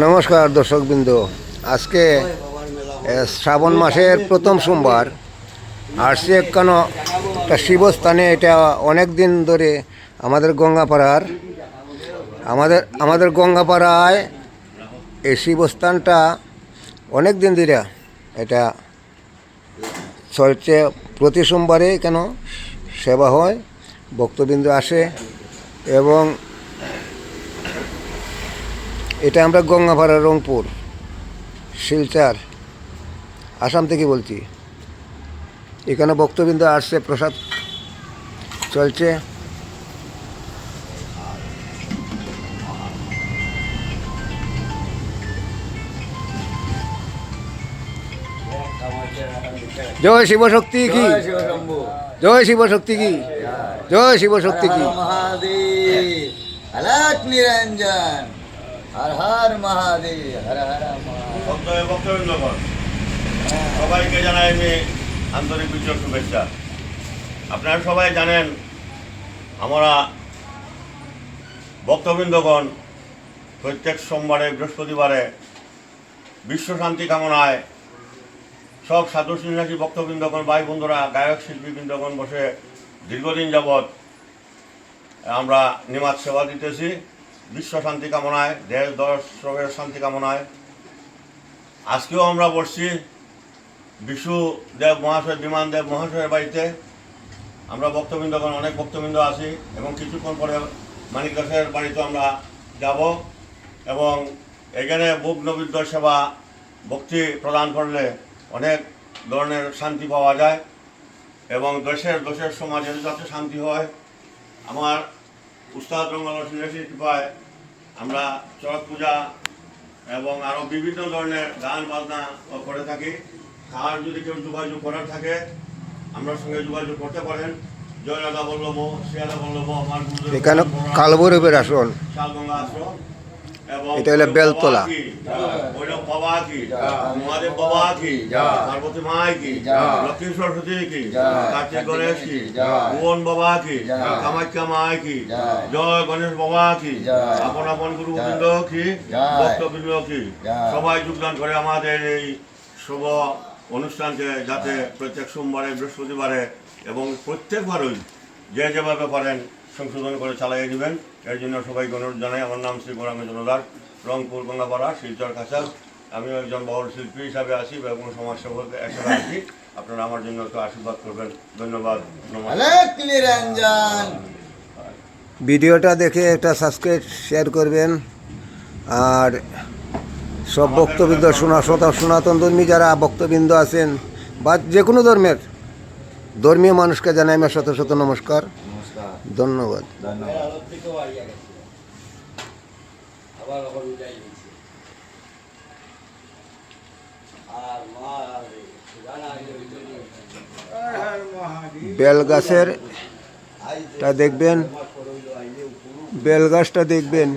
নমস্কার দর্শকবৃন্দ, আজকে শ্রাবণ মাসের প্রথম সোমবার আসছে কেন একটা শিবস্থানে। এটা অনেক দিন ধরে আমাদের গঙ্গাপাড়ায় এই শিবস্থানটা অনেক দিন ধরে এটা চলছে। প্রতি সোমবারে কেন সেবা হয়, ভক্তবৃন্দ আসে এবং এটা আমরা গঙ্গাপাড়া, রংপুর, শিলচর, আসাম থেকে বলছি। এখানে ভক্তবৃন্দ আসছে, প্রসাদ চলছে। জয় শিবশক্তি কি, জয় শিবশক্তি কি, জয় শিবশক্তি কি। মহাদেব আলাক নিরঞ্জন, হর হর মহাদেব, হর হর ভক্তবৃন্দগণ, সবাইকে জানাই আমি আন্তরিক বিজয় শুভেচ্ছা। আপনারা সবাই জানেন, আমরা ভক্তবৃন্দগণ প্রত্যেক সোমবারে, বৃহস্পতিবারে বিশ্ব শান্তি কামনায় সব সাধু সন্ন্যাসী ভক্তবৃন্দগণ, ভাই বন্ধুরা, গায়ক শিল্পীবৃন্দগণ বসে দীর্ঘদিন যাবৎ আমরা নিমাত সেবা দিতেছি বিশ্ব শান্তি কামনায়, দেশ দর্শকের শান্তি কামনায়। আজকেও আমরা বসছি বিশুদেব মহাশয়, বিমান দেব মহাশয়ের বাড়িতে। আমরা ভক্তবৃন্দগণ, অনেক ভক্তবৃন্দ আছি এবং কিছুক্ষণ পরে মানিক দাসের বাড়িতে আমরা যাব এবং এখানে বুক নৈবেদ্য সেবা ভক্তি প্রদান করলে অনেক ধরনের শান্তি পাওয়া যায় এবং দেশের সমাজের যাতে শান্তি হয়। আমার উস্তাদ রঙ্গল সন্ন্যাসীর কৃপায় আমরা চড়ক পূজা এবং আরও বিভিন্ন ধরনের গান বাজনা করে থাকি। আর যদি কেউ যোগাযোগ করার থাকে আমরা সঙ্গে যোগাযোগ করতে পারেন। জয় রাধা বল্লভ, শ্রী রাধা বল্লভ, আমার এখানে কালভৈরবের আসন, শালগঙ্গা আশ্রম এবং এটা হলো বেলতলা। ভৈরব বাবা কি, মহাদেব বাবা কি, পার্বতী মা কি, লক্ষ্মী সরস্বতী কি, কার্তিক গণেশ কি, ভুবন বাবা কি, কামাখ্যা মা কি, জয় গণেশ বাবা কি, আপন আপন গুরু গোবিন্দ কি, ভক্তবৃন্দ কি, সবাই যোগদান করে আমাদের এই শুভ অনুষ্ঠানকে যাতে প্রত্যেক সোমবারে, বৃহস্পতিবারে এবং প্রত্যেকবারই যে যেভাবে পারেন সংশোধন করে চালিয়ে দেবেন, এর জন্য সবাইকে অনুরোধ জানাই। আমার নাম শ্রী গৌরাঙ্গ জনদাস, রংপুর, গঙ্গাপাড়া, শিলচর, কাছাল। আমি একজন বাউল শিল্পী হিসাবে আছি এবং সমাজসেবক হিসাবে আছি। আপনারা আমার জন্য একটু আশীর্বাদ করবেন। ধন্যবাদ, আলাক নিরঞ্জন। ভিডিওটা দেখে একটা সাবস্ক্রাইব, শেয়ার করবেন। আর সব ভক্তবৃন্দ, সনাতন ধর্মী যারা ভক্তবৃন্দ আছেন বা যে কোনো ধর্মীয় মানুষকে জানাই আমার শত শত নমস্কার, ধন্যবাদ। বেলগাছের টা দেখবেন, বেলগাছটা দেখবেন।